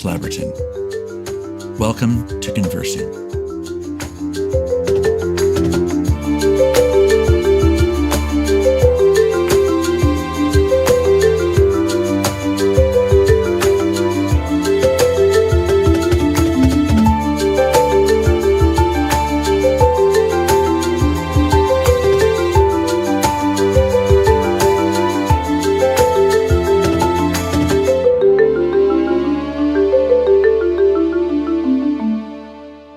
Clabberton. Welcome to Conversing.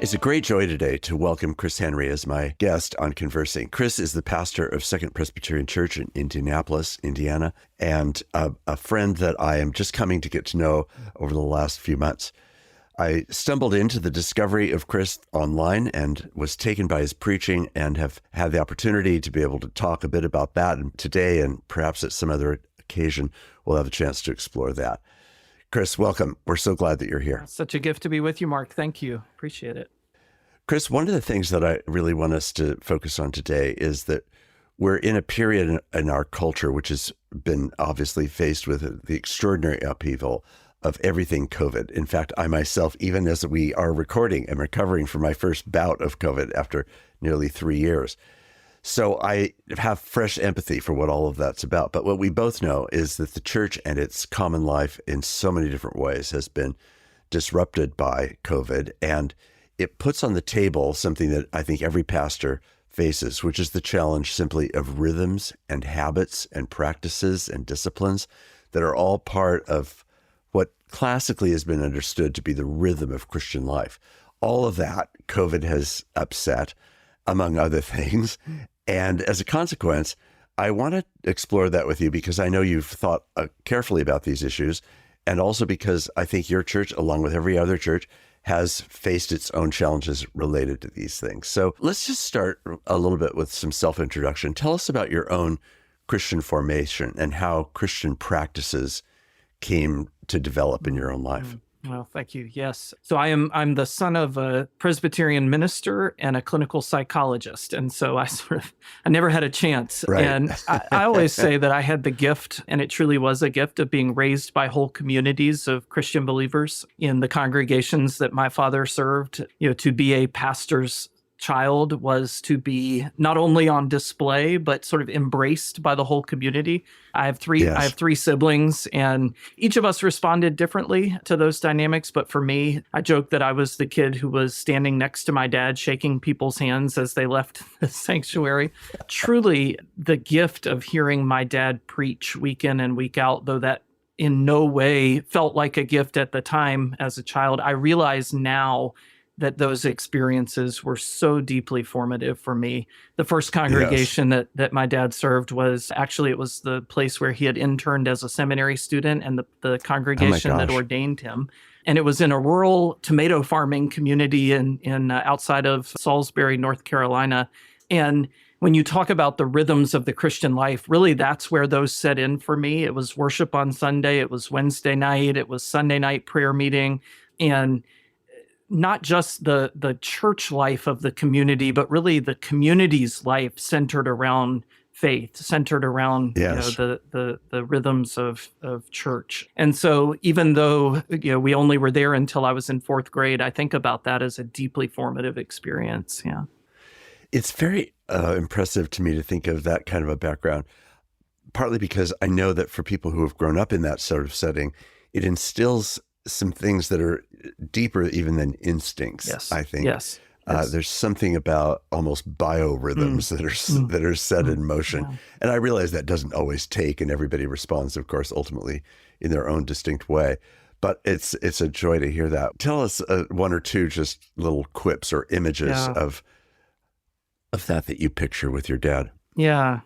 It's a great joy today to welcome Chris Henry as my guest on Conversing. Chris is the pastor of Second Presbyterian Church in Indianapolis, Indiana, and a friend that I am just coming to get to know over the last few months. I stumbled into the discovery of Chris online and was taken by his preaching and have had the opportunity to be able to talk a bit about that. And today, and perhaps at some other occasion, we'll have a chance to explore that. Chris, welcome. We're so glad that you're here. Such a gift to be with you, Mark. Thank you. Appreciate it. Chris, one of the things that I really want us to focus on today is that we're in a period in our culture which has been obviously faced with the extraordinary upheaval of everything COVID. In fact, I myself, even as we are recording, am recovering from my first bout of COVID after nearly 3 years. So I have fresh empathy for what all of that's about. But what we both know is that the church and its common life in so many different ways has been disrupted by COVID, and it puts on the table something that I think every pastor faces, which is the challenge simply of rhythms and habits and practices and disciplines that are all part of what classically has been understood to be the rhythm of Christian life. All of that COVID has upset, among other things. And as a consequence, I want to explore that with you because I know you've thought carefully about these issues, and also because I think your church, along with every other church, has faced its own challenges related to these things. So let's just start a little bit with some self-introduction. Tell us about your own Christian formation and how Christian practices came to develop in your own life. Well, thank you. Yes. So I'm the son of a Presbyterian minister and a clinical psychologist. And so I never had a chance. Right. And I always say that I had the gift, and it truly was a gift, of being raised by whole communities of Christian believers in the congregations that my father served. To be a pastor's child was to be not only on display, but sort of embraced by the whole community. I have three siblings, and each of us responded differently to those dynamics. But for me, I joke that I was the kid who was standing next to my dad, shaking people's hands as they left the sanctuary. Truly, the gift of hearing my dad preach week in and week out, though that in no way felt like a gift at the time as a child, I realize now that those experiences were so deeply formative for me. The first congregation that my dad served was it was the place where he had interned as a seminary student, and the congregation that ordained him. And it was in a rural tomato farming community in outside of Salisbury, North Carolina. And when you talk about the rhythms of the Christian life, really that's where those set in for me. It was worship on Sunday, it was Wednesday night, it was Sunday night prayer meeting, and not just the church life of the community, but really the community's life centered around faith, centered around the rhythms of church. And so even though we only were there until I was in fourth grade, I think about that as a deeply formative experience. Yeah, it's very impressive to me to think of that kind of a background, partly because I know that for people who have grown up in that sort of setting, it instills some things that are deeper even than instincts. Yes. I think. Yes. There's something about almost biorhythms that are set in motion. Yeah. And I realize that doesn't always take, and everybody responds, of course, ultimately in their own distinct way. But it's a joy to hear that. Tell us one or two just little quips or images of that you picture with your dad. Yeah.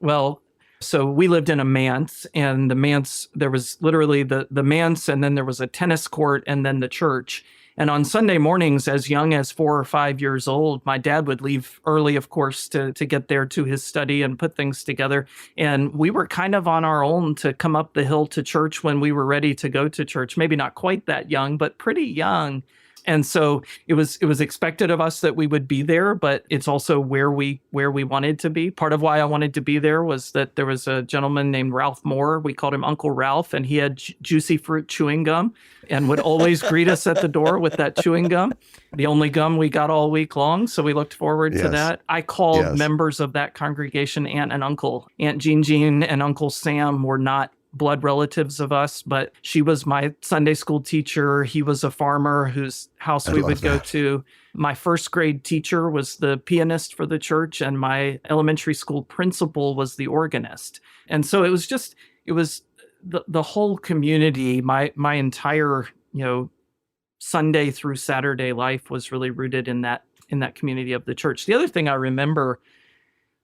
Well, so we lived in a manse, and the manse, there was literally the manse, and then there was a tennis court, and then the church. And on Sunday mornings, as young as 4 or 5 years old, my dad would leave early, of course, to get there to his study and put things together. And we were kind of on our own to come up the hill to church when we were ready to go to church. Maybe not quite that young, but pretty young. And so it was expected of us that we would be there, but it's also where we wanted to be. Part of why I wanted to be there was that there was a gentleman named Ralph Moore. We called him Uncle Ralph, and he had juicy fruit chewing gum and would always greet us at the door with that chewing gum, the only gum we got all week long. So we looked forward to that. I called members of that congregation aunt and uncle. Aunt Jean and Uncle Sam were not blood relatives of us, but she was my Sunday school teacher. He was a farmer whose house we would go to. My first grade teacher was the pianist for the church, and my elementary school principal was the organist. And so it was the whole community. My entire, Sunday through Saturday life was really rooted in that community of the church. The other thing I remember,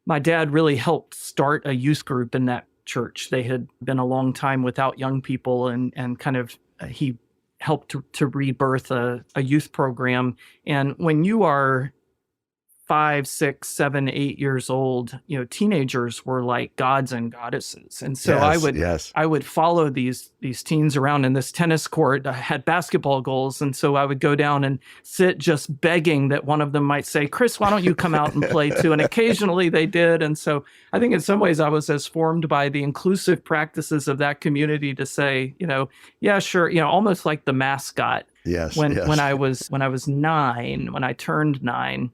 my dad really helped start a youth group in that church. They had been a long time without young people, and kind of he helped to rebirth a youth program. And when you are 5, 6, 7, 8 years old, teenagers were like gods and goddesses. And so I would follow these teens around in this tennis court. I had basketball goals. And so I would go down and sit just begging that one of them might say, "Chris, why don't you come out and play too?" And occasionally they did. And so I think in some ways I was as formed by the inclusive practices of that community to say, yeah, sure. Almost like the mascot. When I was 9, when I turned 9,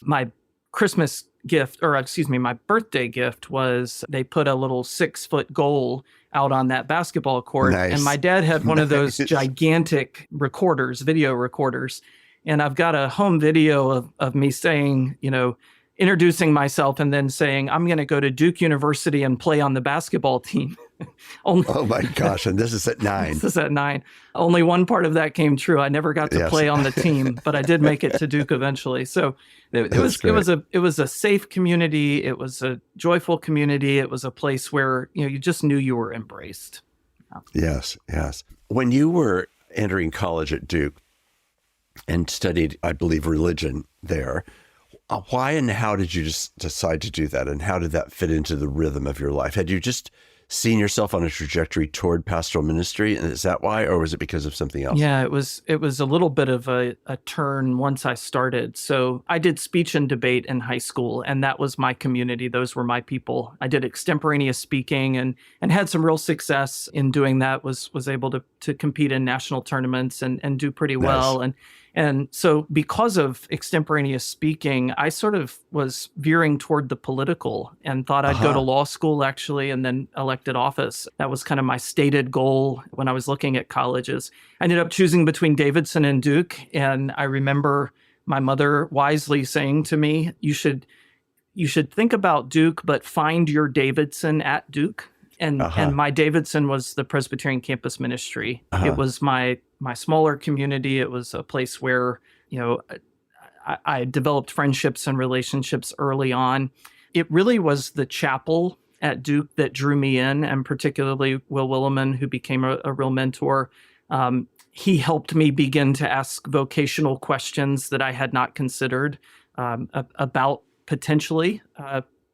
my Christmas gift, my birthday gift was they put a little 6-foot goal out on that basketball court. Nice. And my dad had one of those gigantic video recorders. And I've got a home video of me saying, introducing myself and then saying, "I'm going to go to Duke University and play on the basketball team." Oh my gosh. And this is at 9. This is at 9. Only one part of that came true. I never got to play on the team, but I did make it to Duke eventually. So it was a safe community. It was a joyful community. It was a place where, you just knew you were embraced. Yes. When you were entering college at Duke and studied, I believe, religion there, why and how did you just decide to do that? And how did that fit into the rhythm of your life? Had you just seen yourself on a trajectory toward pastoral ministry? And is that why, or was it because of something else? Yeah, it was a little bit of a turn once I started. So I did speech and debate in high school, and that was my community. Those were my people. I did extemporaneous speaking and had some real success in doing that, was able to compete in national tournaments and do pretty well. And so because of extemporaneous speaking, I sort of was veering toward the political and thought I'd go to law school, actually, and then elected office. That was kind of my stated goal when I was looking at colleges. I ended up choosing between Davidson and Duke. And I remember my mother wisely saying to me, you should think about Duke, but find your Davidson at Duke. And my Davidson was the Presbyterian campus ministry. It was my smaller community. It was a place where, I developed friendships and relationships early on. It really was the chapel at Duke that drew me in, and particularly Will Williman, who became a real mentor. He helped me begin to ask vocational questions that I had not considered about potentially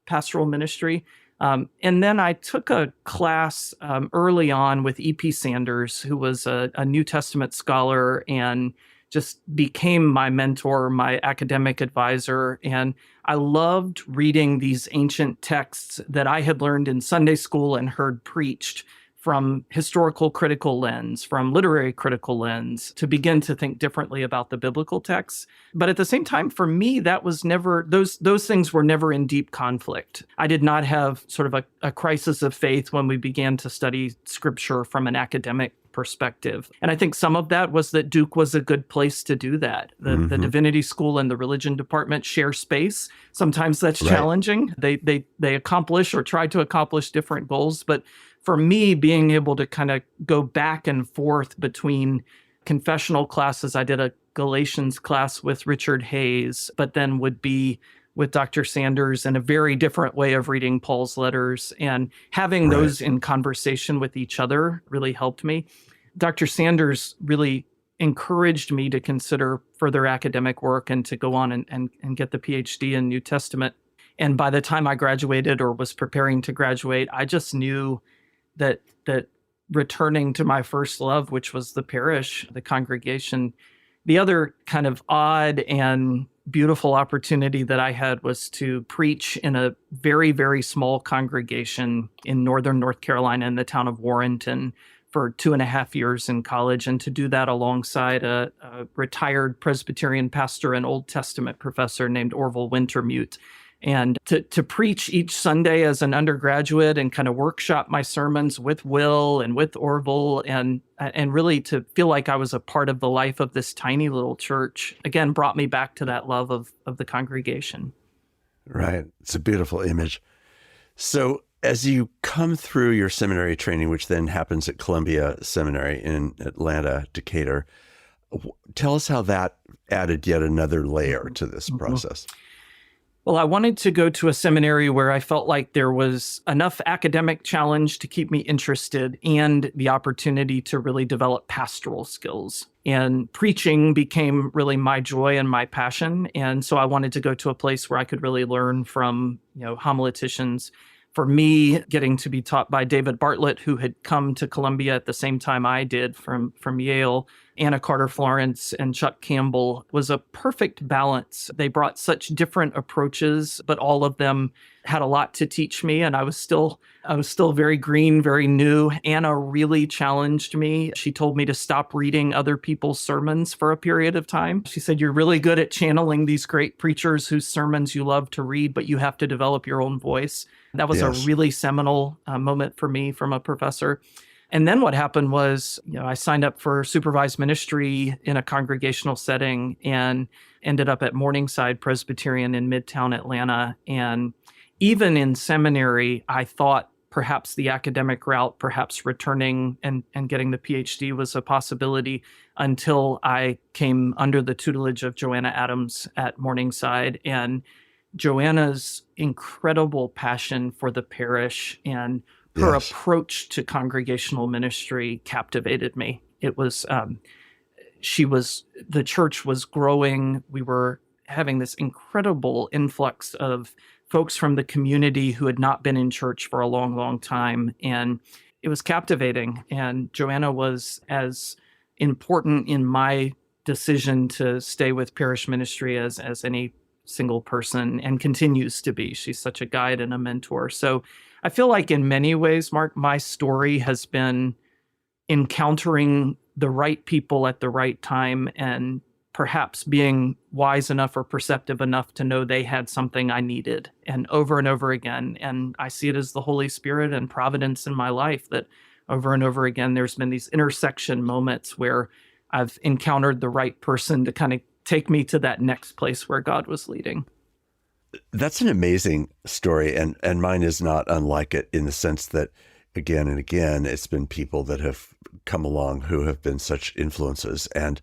pastoral ministry. And then I took a class early on with E.P. Sanders, who was a New Testament scholar and just became my mentor, my academic advisor. And I loved reading these ancient texts that I had learned in Sunday school and heard preached from historical critical lens, from literary critical lens, to begin to think differently about the biblical texts. But at the same time, for me, that was never, those things were never in deep conflict. I did not have sort of a crisis of faith when we began to study scripture from an academic perspective. And I think some of that was that Duke was a good place to do that. The divinity school and the religion department share space. Sometimes that's challenging. They accomplish or try to accomplish different goals. But for me, being able to kind of go back and forth between confessional classes, I did a Galatians class with Richard Hayes, but then would be with Dr. Sanders and a very different way of reading Paul's letters, and having those in conversation with each other really helped me. Dr. Sanders really encouraged me to consider further academic work and to go on and get the PhD in New Testament. And by the time I graduated or was preparing to graduate, I just knew that returning to my first love, which was the parish, the congregation, The other kind of odd and beautiful opportunity that I had was to preach in a very, very small congregation in northern North Carolina in the town of Warrenton for 2.5 years in college, and to do that alongside a retired Presbyterian pastor and Old Testament professor named Orville Wintermute. And to preach each Sunday as an undergraduate and kind of workshop my sermons with Will and with Orville, and really to feel like I was a part of the life of this tiny little church, again, brought me back to that love of the congregation. Right. It's a beautiful image. So as you come through your seminary training, which then happens at Columbia Seminary in Atlanta, Decatur, tell us how that added yet another layer to this process. Well, I wanted to go to a seminary where I felt like there was enough academic challenge to keep me interested and the opportunity to really develop pastoral skills. And preaching became really my joy and my passion. And so I wanted to go to a place where I could really learn from, homileticians. For me, getting to be taught by David Bartlett, who had come to Columbia at the same time I did from Yale, Anna Carter Florence, and Chuck Campbell was a perfect balance. They brought such different approaches, but all of them had a lot to teach me. And I was still very green, very new. Anna really challenged me. She told me to stop reading other people's sermons for a period of time. She said, "You're really good at channeling these great preachers whose sermons you love to read, but you have to develop your own voice." That was a really seminal moment for me from a professor. And then what happened was, I signed up for supervised ministry in a congregational setting and ended up at Morningside Presbyterian in Midtown Atlanta. And even in seminary, I thought perhaps the academic route, perhaps returning and getting the PhD was a possibility until I came under the tutelage of Joanna Adams at Morningside. And Joanna's incredible passion for the parish and her approach to congregational ministry captivated me. It was, the church was growing. We were having this incredible influx of folks from the community who had not been in church for a long, long time. And it was captivating. And Joanna was as important in my decision to stay with parish ministry as any single person, and continues to be. She's such a guide and a mentor. So I feel like in many ways, Mark, my story has been encountering the right people at the right time and perhaps being wise enough or perceptive enough to know they had something I needed, and over again. And I see it as the Holy Spirit and providence in my life that over and over again, there's been these intersection moments where I've encountered the right person to kind of take me to that next place where God was leading. That's an amazing story, and mine is not unlike it in the sense that again and again, it's been people that have come along who have been such influences. And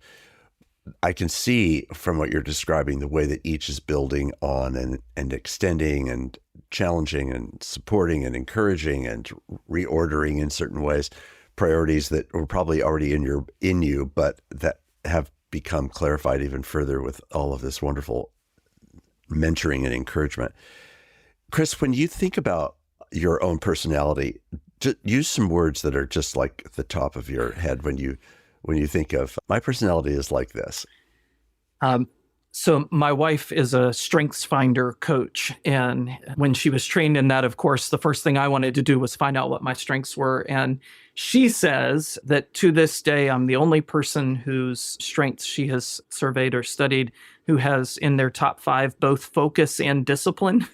I can see from what you're describing the way that each is building on and extending and challenging and supporting and encouraging and reordering in certain ways priorities that were probably already in you, but that have become clarified even further with all of this wonderful mentoring and encouragement. Chris, when you think about your own personality, use some words that are just like the top of your head when you think of, my personality is like this. So my wife is a strengths finder coach. And when she was trained in that, of course, the first thing I wanted to do was find out what my strengths were. And she says that to this day, I'm the only person whose strengths she has surveyed or studied who has in their top 5 both focus and discipline.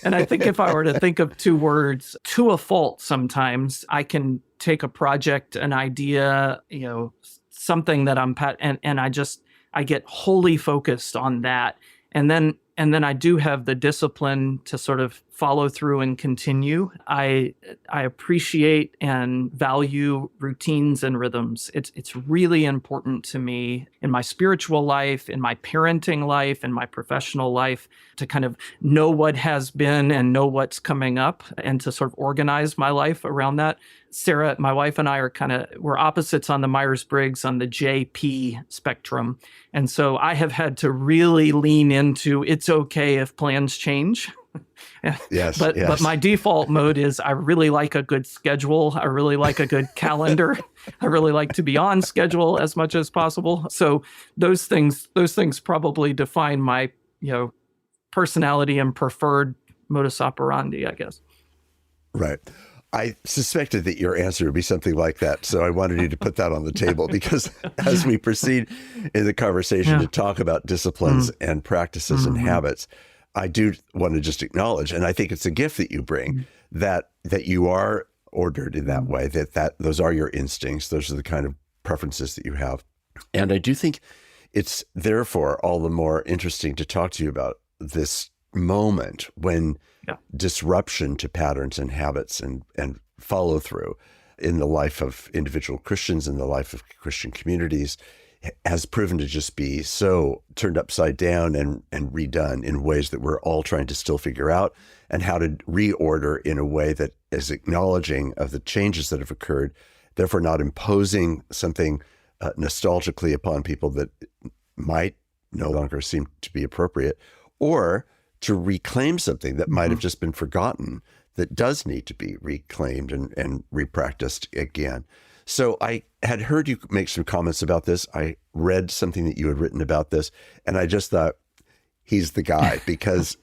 And I think if I were to think of 2 words, to a fault sometimes, I can take a project, an idea, something that and I get wholly focused on that. And then I do have the discipline to sort of follow through and continue. I appreciate and value routines and rhythms. It's really important to me in my spiritual life, in my parenting life, in my professional life, to kind of know what has been and know what's coming up, and to sort of organize my life around that. Sarah, my wife, and I we're opposites on the Myers-Briggs on the JP spectrum. And so I have had to really lean into it's okay if plans change. Yes, But my default mode is I really like a good schedule. I really like a good calendar. I really like to be on schedule as much as possible. So those things probably define my, personality and preferred modus operandi, I guess. Right. I suspected that your answer would be something like that. So I wanted you to put that on the table because as we proceed in the conversation to talk about disciplines and practices and habits, I do want to just acknowledge, and I think it's a gift that you bring, that you are ordered in that way, that those are your instincts. Those are the kind of preferences that you have. And I do think it's therefore all the more interesting to talk to you about this moment when disruption to patterns and habits and follow through in the life of individual Christians, in the life of Christian communities, has proven to just be so turned upside down and redone in ways that we're all trying to still figure out, and how to reorder in a way that is acknowledging of the changes that have occurred, therefore not imposing something nostalgically upon people that might no longer seem to be appropriate, or to reclaim something that might have just been forgotten that does need to be reclaimed and repracticed again. So I had heard you make some comments about this. I read something that you had written about this, and I just thought, he's the guy, because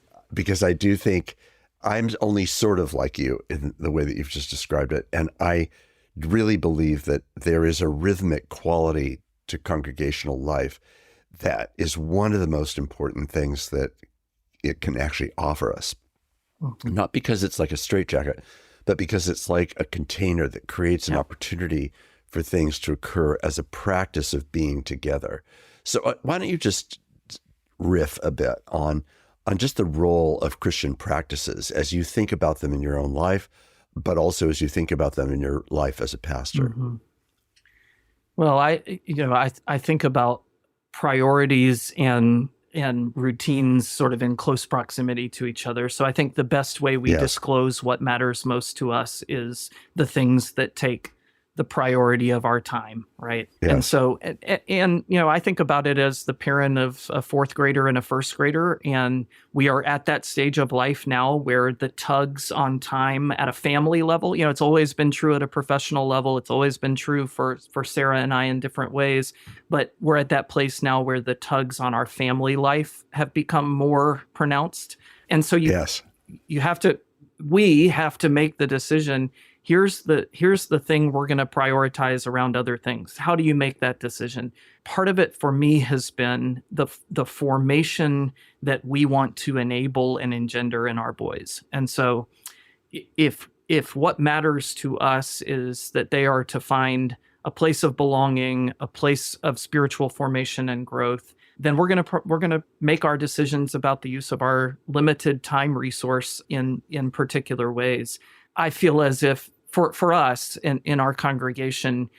I do think I'm only sort of like you in the way that you've just described it. And I really believe that there is a rhythmic quality to congregational life that is one of the most important things that it can actually offer us. Not because it's like a straitjacket, but because it's like a container that creates an opportunity for things to occur as a practice of being together. So why don't you just riff a bit on just the role of Christian practices as you think about them in your own life, but also as you think about them in your life as a pastor? Well, I think about priorities and routines sort of in close proximity to each other. So I think the best way we disclose what matters most to us is the things that take the priority of our time, right? Yes. And so, I think about it as the parent of a fourth grader and a first grader, and we are at that stage of life now where the tugs on time at a family level, it's always been true at a professional level. It's always been true for Sarah and I in different ways, but we're at that place now where the tugs on our family life have become more pronounced. And so we have to make the decision. Here's the thing we're going to prioritize around other things. How do you make that decision? Part of it for me has been the formation that we want to enable and engender in our boys. And so if what matters to us is that they are to find a place of belonging, a place of spiritual formation and growth, then we're going to make our decisions about the use of our limited time resource in particular ways. I feel as if for us in our congregation,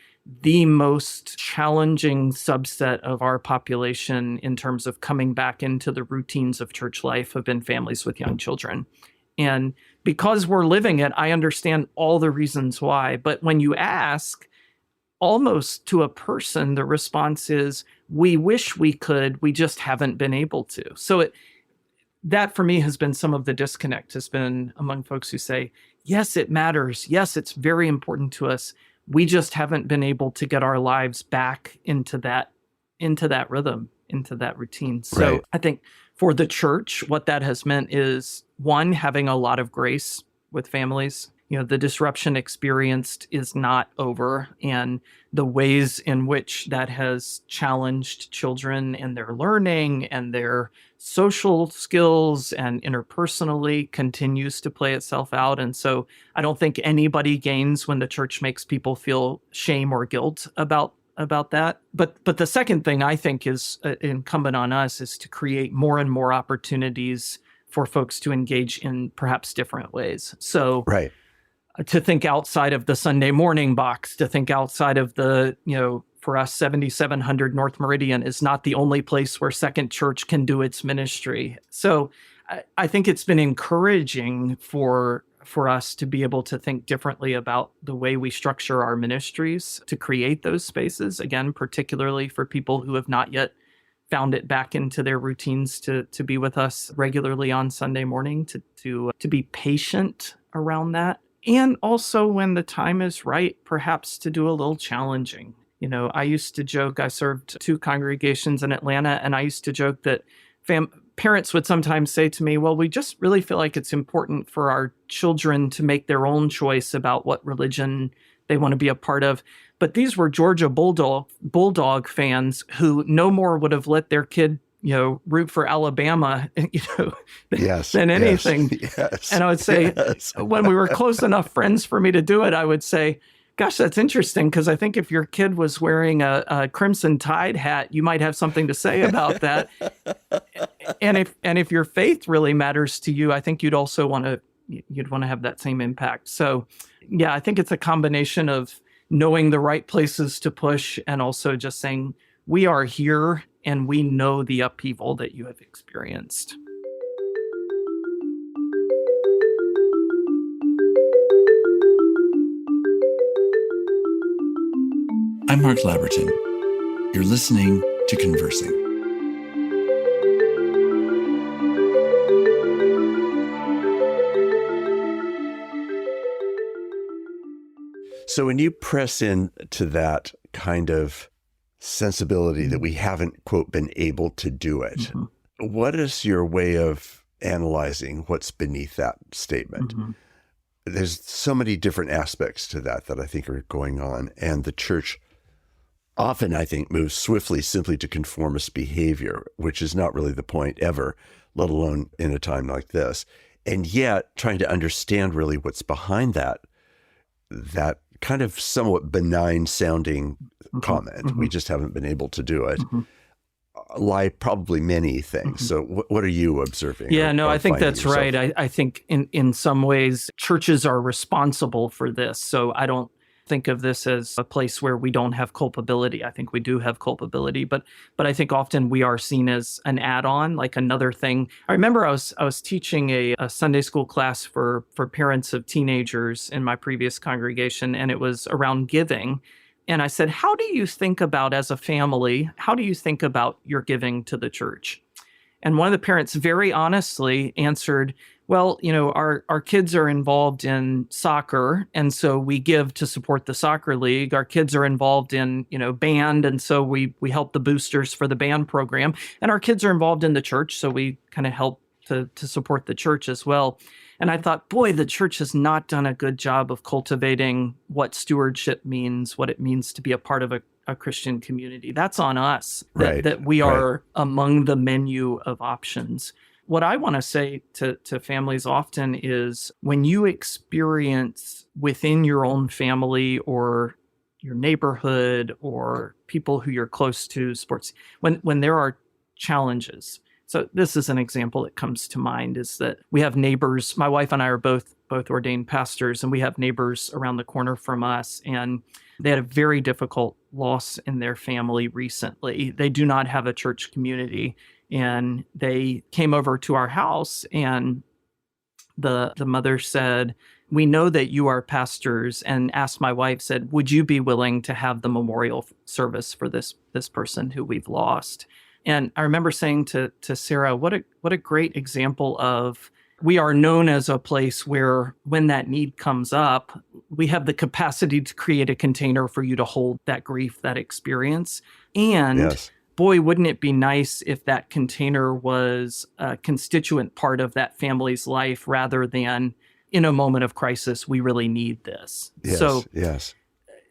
the most challenging subset of our population in terms of coming back into the routines of church life have been families with young children. And because we're living it, I understand all the reasons why. But when you ask, almost to a person, the response is, we wish we could, we just haven't been able to. So that for me has been some of the disconnect, has been among folks who say, yes, it matters. Yes, it's very important to us. We just haven't been able to get our lives back into that rhythm, into that routine. So Right. I think for the church, what that has meant is, one, having a lot of grace with families. The disruption experienced is not over, and the ways in which that has challenged children in their learning and their social skills and interpersonally continues to play itself out. And so I don't think anybody gains when the church makes people feel shame or guilt about that. But the second thing I think is incumbent on us is to create more and more opportunities for folks to engage in perhaps different ways. So Right. to think outside of the Sunday morning box, to think outside of the, for us, 7700 North Meridian is not the only place where Second Church can do its ministry. So I think it's been encouraging for us to be able to think differently about the way we structure our ministries to create those spaces, again, particularly for people who have not yet found it back into their routines to be with us regularly on Sunday morning, to be patient around that. And also when the time is right, perhaps to do a little challenging. I used to joke, I served 2 congregations in Atlanta, and I used to joke that parents would sometimes say to me, well, we just really feel like it's important for our children to make their own choice about what religion they want to be a part of. But these were Georgia Bulldog fans who no more would have let their kid, root for Alabama, than anything. Yes, and I would say, when we were close enough friends for me to do it, I would say, gosh, that's interesting, because I think if your kid was wearing a Crimson Tide hat, you might have something to say about that. and if your faith really matters to you, I think you'd want to have that same impact. So, yeah, I think it's a combination of knowing the right places to push and also just saying, we are here and we know the upheaval that you have experienced. I'm Mark Labberton. You're listening to Conversing. So when you press into that kind of sensibility that we haven't, quote, been able to do it, Mm-hmm. what is your way of analyzing what's beneath that statement? Mm-hmm. There's so many different aspects to that I think are going on. And the church often, I think, moves swiftly simply to conformist behavior, which is not really the point ever, let alone in a time like this. And yet trying to understand really what's behind that kind of somewhat benign sounding comment, Mm-hmm. we just haven't been able to do it, Mm-hmm. lie probably many things. Mm-hmm. So what are you observing? Yeah, no, or I think finding that's yourself? right. I think in some ways, churches are responsible for this. So I don't think of this as a place where we don't have culpability. I think we do have culpability, but I think often we are seen as an add-on, like another thing. I remember I was teaching a Sunday school class for parents of teenagers in my previous congregation, and it was around giving. And I said, how do you think about, as a family, how do you think about your giving to the church? And one of the parents very honestly answered, well, our kids are involved in soccer, and so we give to support the soccer league. Our kids are involved in, band, and so we help the boosters for the band program. And our kids are involved in the church, so we kind of help to support the church as well. And I thought, boy, the church has not done a good job of cultivating what stewardship means, what it means to be a part of a Christian community. That's on us, that we are among the menu of options. What I want to say to families often is, when you experience within your own family or your neighborhood or people who you're close to, sports, when there are challenges. So this is an example that comes to mind, is that we have neighbors. My wife and I are both ordained pastors, and we have neighbors around the corner from us, and they had a very difficult loss in their family recently. They do not have a church community, and they came over to our house, and the mother said, we know that you are pastors, and asked my wife, said, would you be willing to have the memorial service for this person who we've lost? And I remember saying to Sarah, what a great example of, we are known as a place where when that need comes up, we have the capacity to create a container for you to hold that grief, that experience. And Yes. Boy, wouldn't it be nice if that container was a constituent part of that family's life, rather than in a moment of crisis, we really need this. Yes.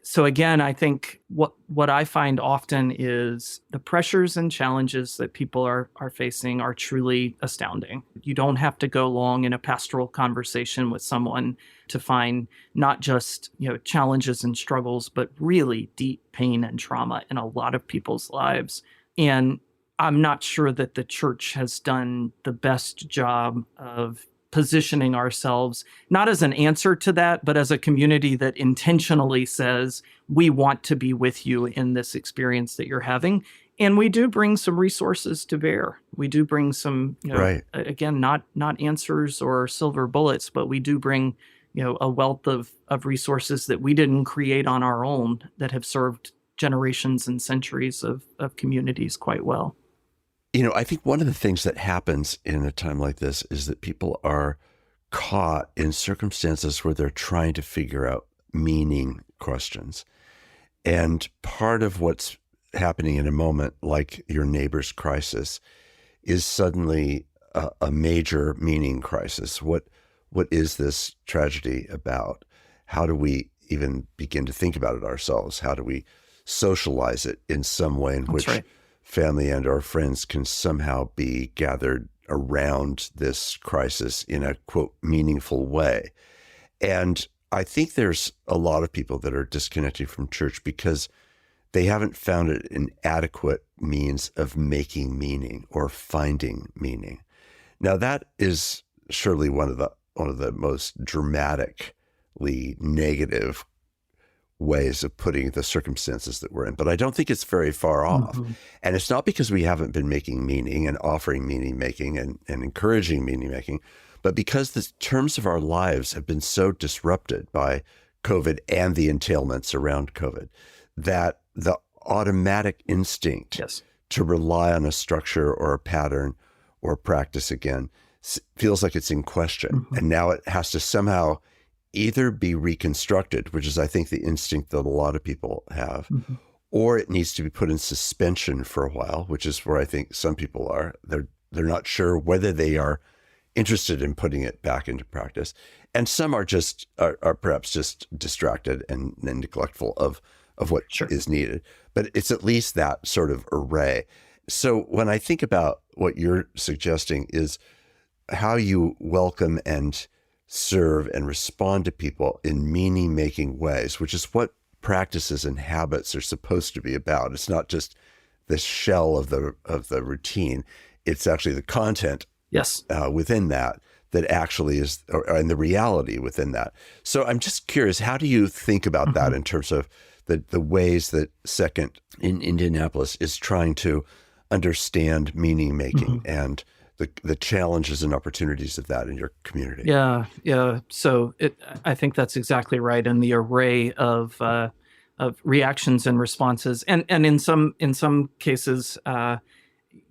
So again, I think what I find often is the pressures and challenges that people are facing are truly astounding. You don't have to go long in a pastoral conversation with someone to find not just, challenges and struggles, but really deep pain and trauma in a lot of people's lives. And I'm not sure that the church has done the best job of positioning ourselves, not as an answer to that, but as a community that intentionally says, we want to be with you in this experience that you're having. And we do bring some resources to bear. We do bring some, again, not answers or silver bullets, but we do bring, a wealth of resources that we didn't create on our own, that have served generations and centuries of communities quite well. I think one of the things that happens in a time like this is that people are caught in circumstances where they're trying to figure out meaning questions. And part of what's happening in a moment like your neighbor's crisis is suddenly a major meaning crisis. What is this tragedy about? How do we even begin to think about it ourselves? How do we socialize it in some way in which family and our friends can somehow be gathered around this crisis in a, quote, meaningful way? And I think there's a lot of people that are disconnected from church because they haven't found it an adequate means of making meaning or finding meaning. Now, that is surely one of the most dramatically negative ways of putting the circumstances that we're in, but I don't think it's very far off. Mm-hmm. And it's not because we haven't been making meaning and offering meaning making and encouraging meaning making, but because the terms of our lives have been so disrupted by COVID and the entailments around COVID that the automatic instinct to rely on a structure or a pattern or practice again feels like it's in question. Mm-hmm. And now it has to somehow either be reconstructed, which is, I think, the instinct that a lot of people have, mm-hmm. or it needs to be put in suspension for a while, which is where I think some people are. They're not sure whether they are interested in putting it back into practice. And some are perhaps just distracted and neglectful of what is needed. But it's at least that sort of array. So when I think about what you're suggesting is how you welcome and serve and respond to people in meaning-making ways, which is what practices and habits are supposed to be about. It's not just the shell of the routine. It's actually the content within that actually is, and the reality within that. So I'm just curious, how do you think about mm-hmm. that in terms of the ways that Second in Indianapolis is trying to understand meaning-making mm-hmm. and the challenges and opportunities of that in your community? Yeah. So I think that's exactly right. And the array of reactions and responses, and in some cases,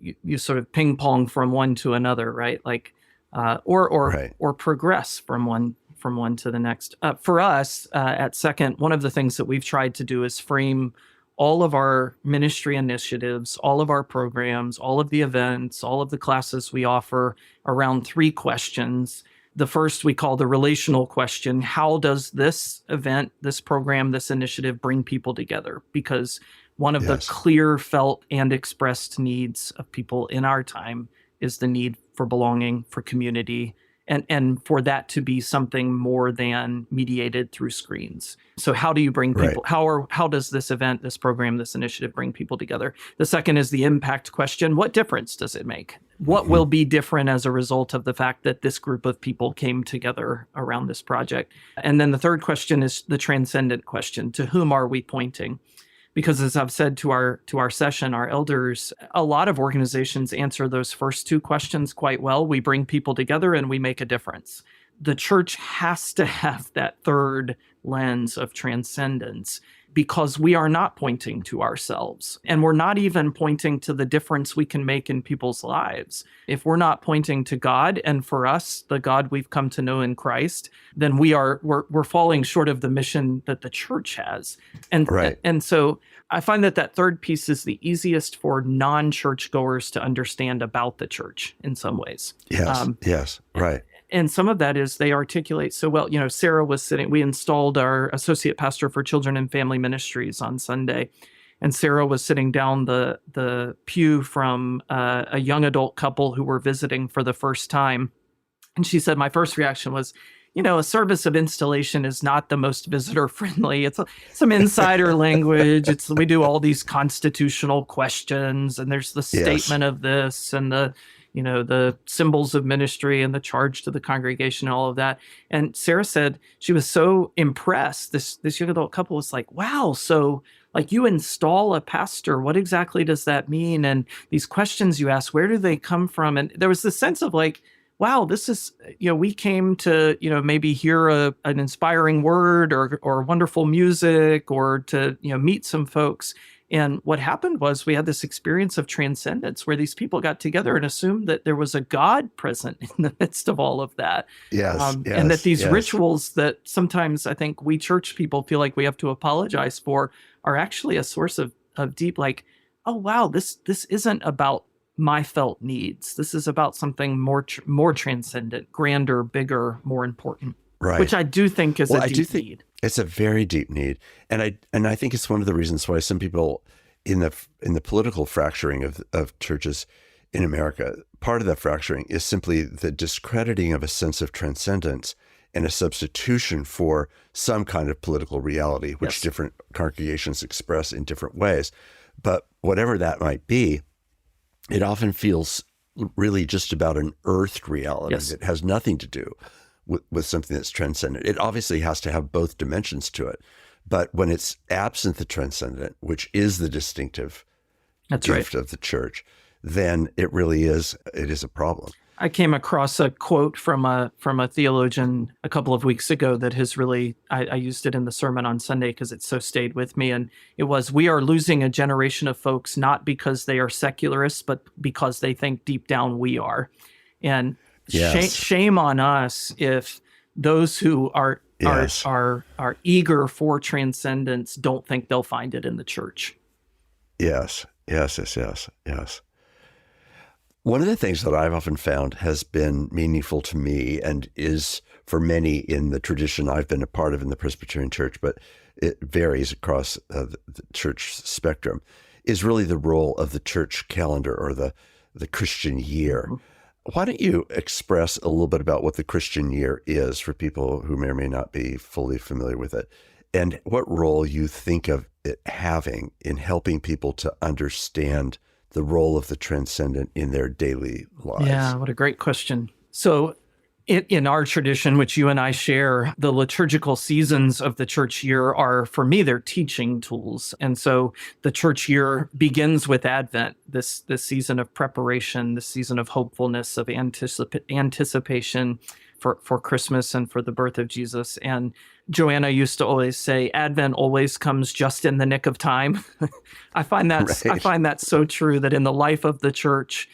you sort of ping pong from one to another, right? Like, or progress from one to the next. For us at Second, one of the things that we've tried to do is frame all of our ministry initiatives, all of our programs, all of the events, all of the classes we offer around three questions. The first we call the relational question. How does this event, this program, this initiative bring people together? Because one of the clear, felt, and expressed needs of people in our time is the need for belonging, for community, and for that to be something more than mediated through screens. So how do you bring people, how does this event, this program, this initiative bring people together? The second is the impact question. What difference does it make? What will be different as a result of the fact that this group of people came together around this project? And then the third question is the transcendent question. To whom are we pointing? Because as I've said to our session, our elders, a lot of organizations answer those first two questions quite well. We bring people together and we make a difference. The church has to have that third lens of transcendence, because we are not pointing to ourselves, and we're not even pointing to the difference we can make in people's lives. If we're not pointing to God, and for us, the God we've come to know in Christ, then we're falling short of the mission that the church has. And so I find that third piece is the easiest for non-churchgoers to understand about the church in some ways. Yes. And some of that is they articulate so well. Sarah was sitting, we installed our associate pastor for children and family ministries on Sunday. And Sarah was sitting down the pew from a young adult couple who were visiting for the first time. And she said, my first reaction was, a service of installation is not the most visitor friendly. It's some insider language. We do all these constitutional questions, and there's the statement of this and the symbols of ministry and the charge to the congregation and all of that. And Sarah said she was so impressed. This young adult couple was like, wow, so like you install a pastor, what exactly does that mean? And these questions you ask, where do they come from? And there was this sense of like, wow, this is, we came to, maybe hear an inspiring word or wonderful music or to, meet some folks. And what happened was we had this experience of transcendence where these people got together and assumed that there was a God present in the midst of all of that. Yes, And that these yes. rituals that sometimes I think we church people feel like we have to apologize for are actually a source of deep, like, oh, wow, this isn't about my felt needs. This is about something more transcendent, grander, bigger, more important. Right. Which I do think is a deep need. It's a very deep need. And I think it's one of the reasons why some people in the political fracturing of churches in America, part of that fracturing is simply the discrediting of a sense of transcendence and a substitution for some kind of political reality, which Yes. different congregations express in different ways. But whatever that might be, it often feels really just about an earthed reality Yes. that has nothing to do with something that's transcendent. It obviously has to have both dimensions to it. But when it's absent the transcendent, which is the distinctive That's gift right. of the church, then it is a problem. I came across a quote from a theologian a couple of weeks ago that has really, I used it in the sermon on Sunday because it so stayed with me. And it was, we are losing a generation of folks, not because they are secularists, but because they think deep down we are. And Yes. shame on us if those who are Yes. eager for transcendence don't think they'll find it in the church. Yes. One of the things that I've often found has been meaningful to me and is for many in the tradition I've been a part of in the Presbyterian Church, but it varies across the church spectrum, is really the role of the church calendar or the Christian year. Mm-hmm. Why don't you express a little bit about what the Christian year is for people who may or may not be fully familiar with it, and what role you think of it having in helping people to understand the role of the transcendent in their daily lives? Yeah, what a great question. So in our tradition, which you and I share, the liturgical seasons of the church year are, for me, they're teaching tools. And so the church year begins with Advent, this season of preparation, this season of hopefulness, of anticipation for Christmas and for the birth of Jesus. And Joanna used to always say, Advent always comes just in the nick of time. I find that so true, that in the life of the church,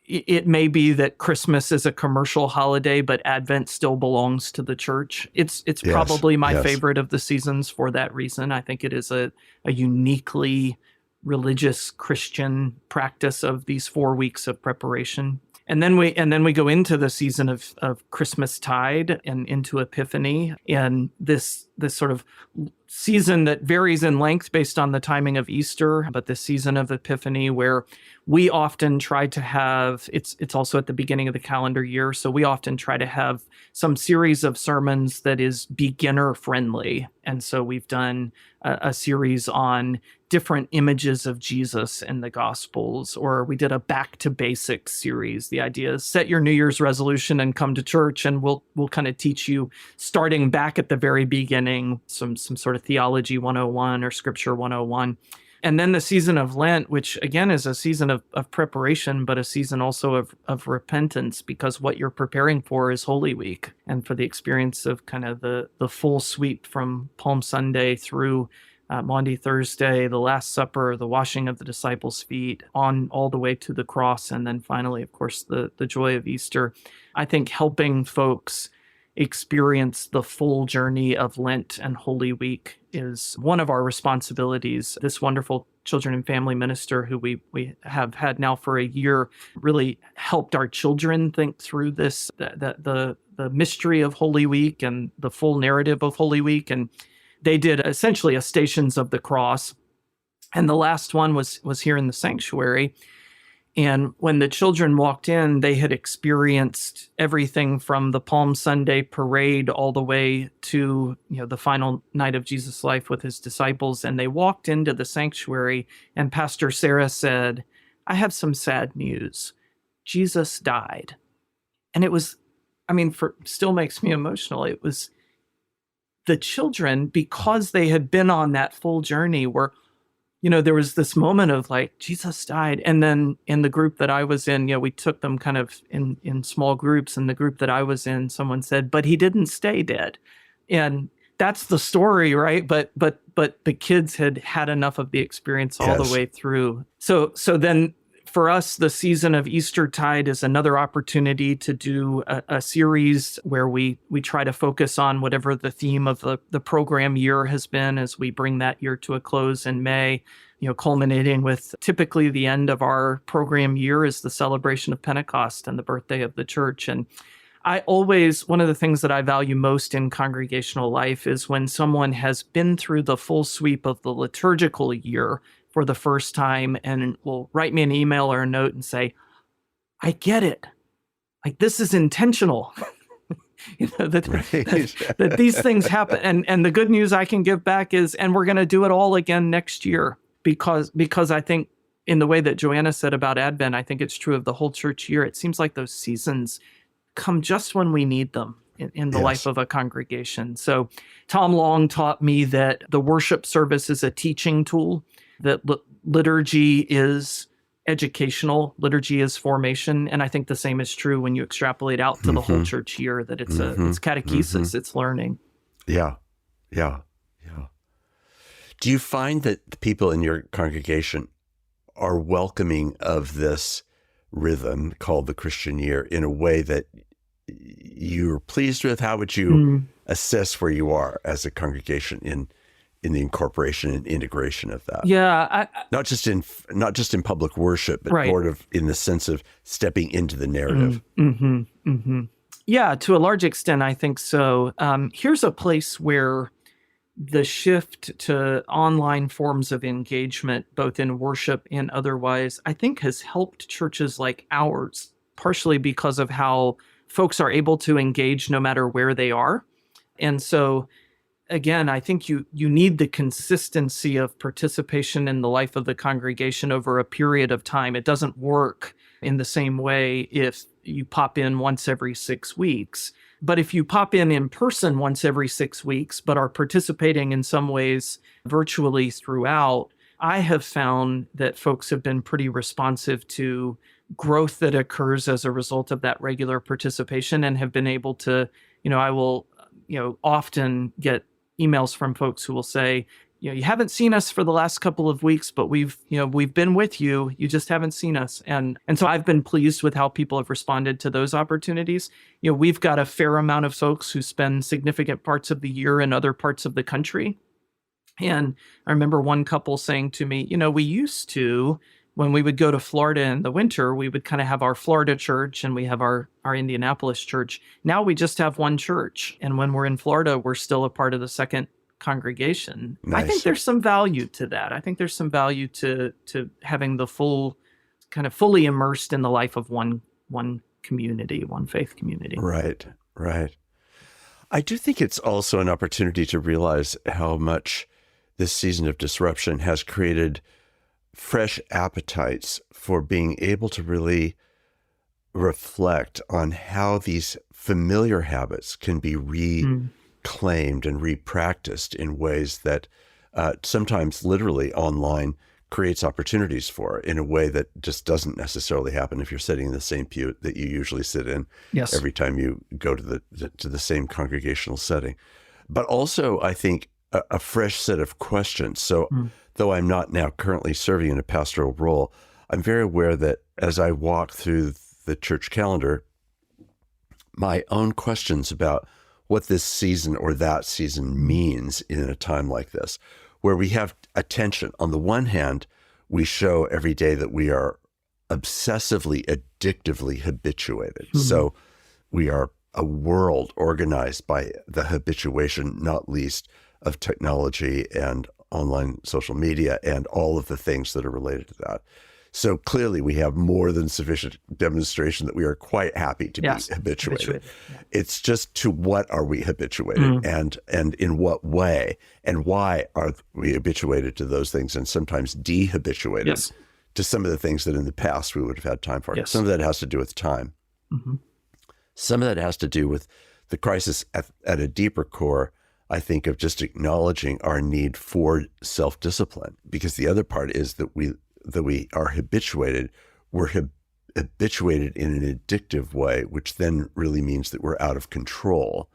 it may be that Christmas is a commercial holiday, but Advent still belongs to the church. It's probably my favorite of the seasons for that reason. I think it is a uniquely religious Christian practice of these 4 weeks of preparation. And then we go into the season of Christmastide and into Epiphany, and this sort of season that varies in length based on the timing of Easter, but the season of Epiphany where we often try to have, it's also at the beginning of the calendar year, so we often try to have some series of sermons that is beginner friendly. And so we've done a series on different images of Jesus in the Gospels, or we did a back to basics series. The idea is set your New Year's resolution and come to church, and we'll kind of teach you, starting back at the very beginning, some sort of theology 101 or scripture 101. And then the season of Lent, which again is a season of preparation, but a season also of repentance, because what you're preparing for is Holy Week, and for the experience of kind of the full sweep from Palm Sunday through Maundy Thursday, the Last Supper, the washing of the disciples' feet, on all the way to the cross, and then finally, of course, the joy of Easter. I think helping folks experience the full journey of Lent and Holy Week is one of our responsibilities. This wonderful children and family minister who we have had now for a year really helped our children think through this, the mystery of Holy Week and the full narrative of Holy Week. And they did essentially a Stations of the Cross. And the last one was here in the sanctuary. And when the children walked in, they had experienced everything from the Palm Sunday parade all the way to, the final night of Jesus' life with his disciples. And they walked into the sanctuary, and Pastor Sarah said, "I have some sad news. Jesus died." And it was, still makes me emotional. It was the children, because they had been on that full journey, were, there was this moment of like, Jesus died. And then in the group that I was in, we took them kind of in small groups. And the group that I was in, someone said, "But he didn't stay dead." And that's the story, right? But but the kids had had enough of the experience all Yes. the way through. So then for us, the season of Eastertide is another opportunity to do a series where we try to focus on whatever the theme of the program year has been as we bring that year to a close in May, culminating with typically the end of our program year is the celebration of Pentecost and the birthday of the church. And one of the things that I value most in congregational life is when someone has been through the full sweep of the liturgical year for the first time and will write me an email or a note and say, I get it. Like, this is intentional. That these things happen. And the good news I can give back is, and we're going to do it all again next year because I think in the way that Joanna said about Advent, I think it's true of the whole church year. It seems like those seasons come just when we need them in the life of a congregation. So Tom Long taught me that the worship service is a teaching tool, that liturgy is educational, liturgy is formation. And I think the same is true when you extrapolate out to the whole church year, that it's it's catechesis, it's learning. Yeah. Do you find that the people in your congregation are welcoming of this rhythm called the Christian year in a way that you're pleased with? How would you assess where you are as a congregation in the incorporation and integration of that? Yeah, not just in public worship, but sort of in the sense of stepping into the narrative. Yeah, to a large extent, I think so. Here's a place where the shift to online forms of engagement, both in worship and otherwise, I think has helped churches like ours, partially because of how folks are able to engage no matter where they are. And so, again, I think you need the consistency of participation in the life of the congregation over a period of time. It doesn't work in the same way if you pop in once every 6 weeks. But if you pop in person once every 6 weeks, but are participating in some ways virtually throughout, I have found that folks have been pretty responsive to growth that occurs as a result of that regular participation and have been able to, I will, often get emails from folks who will say, you haven't seen us for the last couple of weeks, but we've been with you. You just haven't seen us. And so I've been pleased with how people have responded to those opportunities. We've got a fair amount of folks who spend significant parts of the year in other parts of the country. And I remember one couple saying to me, we used to, when we would go to Florida in the winter, we would kind of have our Florida church and we have our Indianapolis church. Now we just have one church. And when we're in Florida, we're still a part of the Second congregation. Nice. I think there's some value to that. I think there's some value to having the full, kind of fully immersed in the life of one community, one faith community. Right. I do think it's also an opportunity to realize how much this season of disruption has created fresh appetites for being able to really reflect on how these familiar habits can be reclaimed and repracticed in ways that sometimes literally online creates opportunities for, in a way that just doesn't necessarily happen if you're sitting in the same pew that you usually sit in every time you go to the same congregational setting. But also, I think, a fresh set of questions. So though I'm not now currently serving in a pastoral role, I'm very aware that as I walk through the church calendar, my own questions about what this season or that season means in a time like this, where we have attention. On the one hand, we show every day that we are obsessively, addictively habituated. So we are a world organized by the habituation, not least of technology and online social media and all of the things that are related to that. So clearly we have more than sufficient demonstration that we are quite happy to be habituated. It's just, to what are we habituated and in what way, and why are we habituated to those things and sometimes de-habituated to some of the things that in the past we would have had time for. Some of that has to do with time. Some of that has to do with the crisis at a deeper core, I think, of just acknowledging our need for self-discipline, because the other part is that we are habituated. We're habituated in an addictive way, which then really means that we're out of control.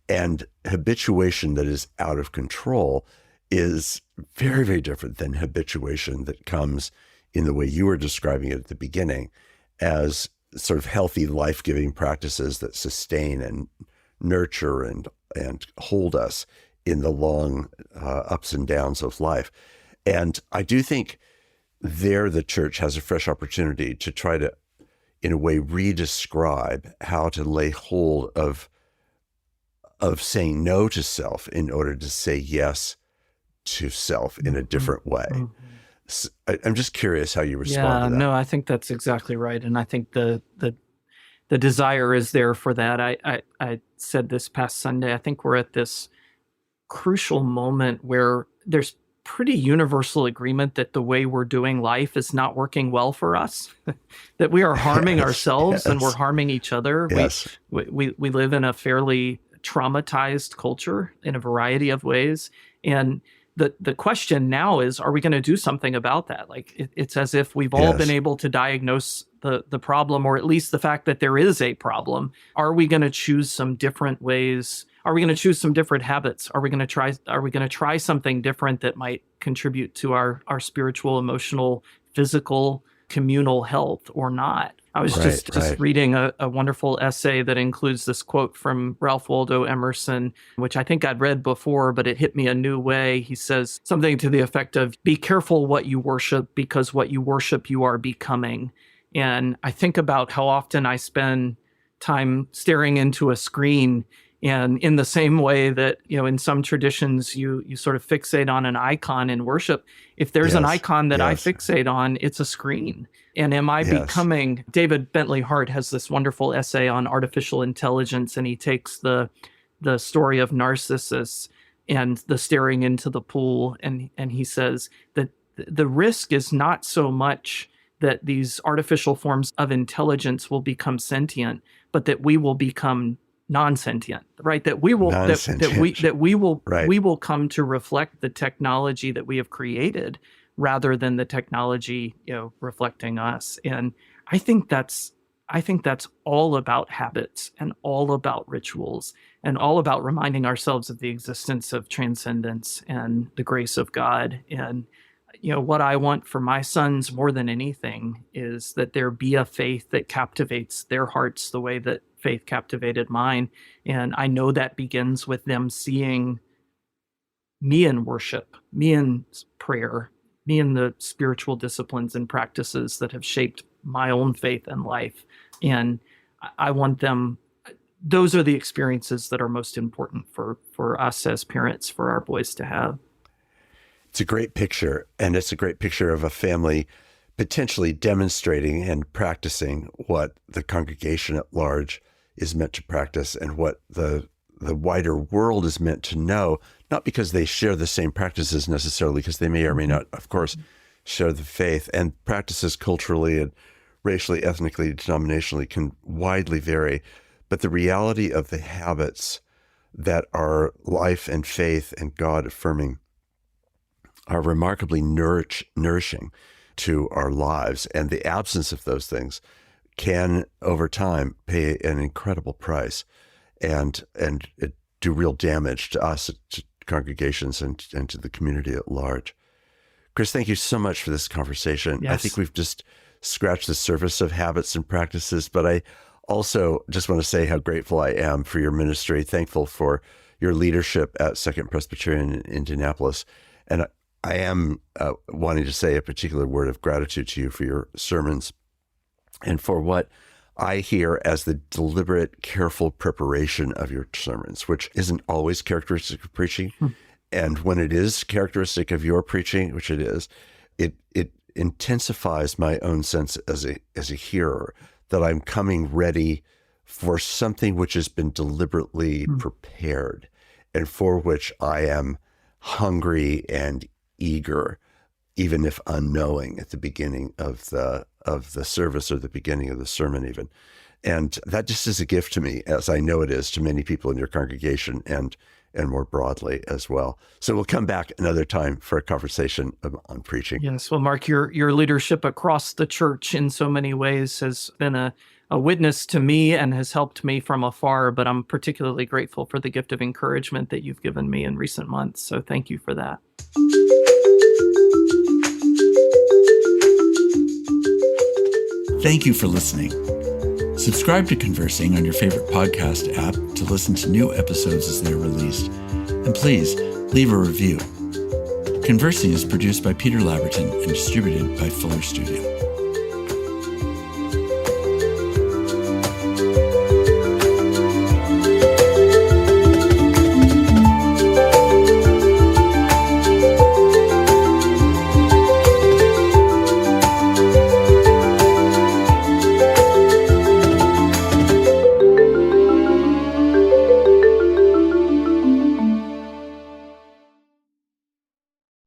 And habituation that is out of control is very, very different than habituation that comes in the way you were describing it at the beginning as sort of healthy, life-giving practices that sustain and nurture and hold us in the long ups and downs of life. And I do think there the church has a fresh opportunity to try to, in a way, redescribe how to lay hold of saying no to self in order to say yes to self in a different way. Mm-hmm. So I'm just curious how you respond to that. No, I think that's exactly right. And I think the desire is there for that. I said this past Sunday, I think we're at this crucial moment where there's pretty universal agreement that the way we're doing life is not working well for us, that we are harming ourselves and we're harming each other. Yes. We live in a fairly traumatized culture in a variety of ways. And the question now is, are we going to do something about that? Like it's as if we've all been able to diagnose the problem, or at least the fact that there is a problem. Are we going to choose some different ways? Are we going to choose some different habits? Are we going to try something different that might contribute to our spiritual, emotional, physical, communal health or not? I was just reading a wonderful essay that includes this quote from Ralph Waldo Emerson, which I think I'd read before, but it hit me a new way. He says something to the effect of, be careful what you worship, because what you worship you are becoming. And I think about how often I spend time staring into a screen. And in the same way that, in some traditions, you sort of fixate on an icon in worship, if there's an icon that I fixate on, it's a screen. And am I becoming, David Bentley Hart has this wonderful essay on artificial intelligence, and he takes the story of Narcissus and the staring into the pool. And he says that the risk is not so much that these artificial forms of intelligence will become sentient, but that we will become non-sentient, right? That we will we will come to reflect the technology that we have created, rather than the technology, reflecting us. And I think that's all about habits and all about rituals and all about reminding ourselves of the existence of transcendence and the grace of God. And what I want for my sons more than anything is that there be a faith that captivates their hearts the way that faith captivated mine. And I know that begins with them seeing me in worship, me in prayer, me in the spiritual disciplines and practices that have shaped my own faith and life. And I want them, those are the experiences that are most important for us as parents, for our boys to have. It's a great picture, and it's a great picture of a family potentially demonstrating and practicing what the congregation at large is meant to practice and what the wider world is meant to know, not because they share the same practices necessarily, because they may or may not, of course, share the faith, and practices culturally and racially, ethnically, denominationally can widely vary. But the reality of the habits that are life and faith and God affirming are remarkably nourishing to our lives. And the absence of those things can, over time, pay an incredible price and do real damage to us, to congregations, and to the community at large. Chris, thank you so much for this conversation. Yes. I think we've just scratched the surface of habits and practices, but I also just want to say how grateful I am for your ministry, thankful for your leadership at Second Presbyterian in Indianapolis. And I am wanting to say a particular word of gratitude to you for your sermons and for what I hear as the deliberate, careful preparation of your sermons, which isn't always characteristic of preaching. And when it is characteristic of your preaching, which it is, it intensifies my own sense as a hearer that I'm coming ready for something which has been deliberately prepared and for which I am hungry and eager, even if unknowing at the beginning of the service or the beginning of the sermon even. And that just is a gift to me, as I know it is to many people in your congregation and more broadly as well. So we'll come back another time for a conversation on preaching. Yes. Well, Mark, your leadership across the church in so many ways has been a a witness to me and has helped me from afar, but I'm particularly grateful for the gift of encouragement that you've given me in recent months. So thank you for that. Thank you for listening. Subscribe to Conversing on your favorite podcast app to listen to new episodes as they're released. And please leave a review. Conversing is produced by Peter Laberton and distributed by Fuller Studio.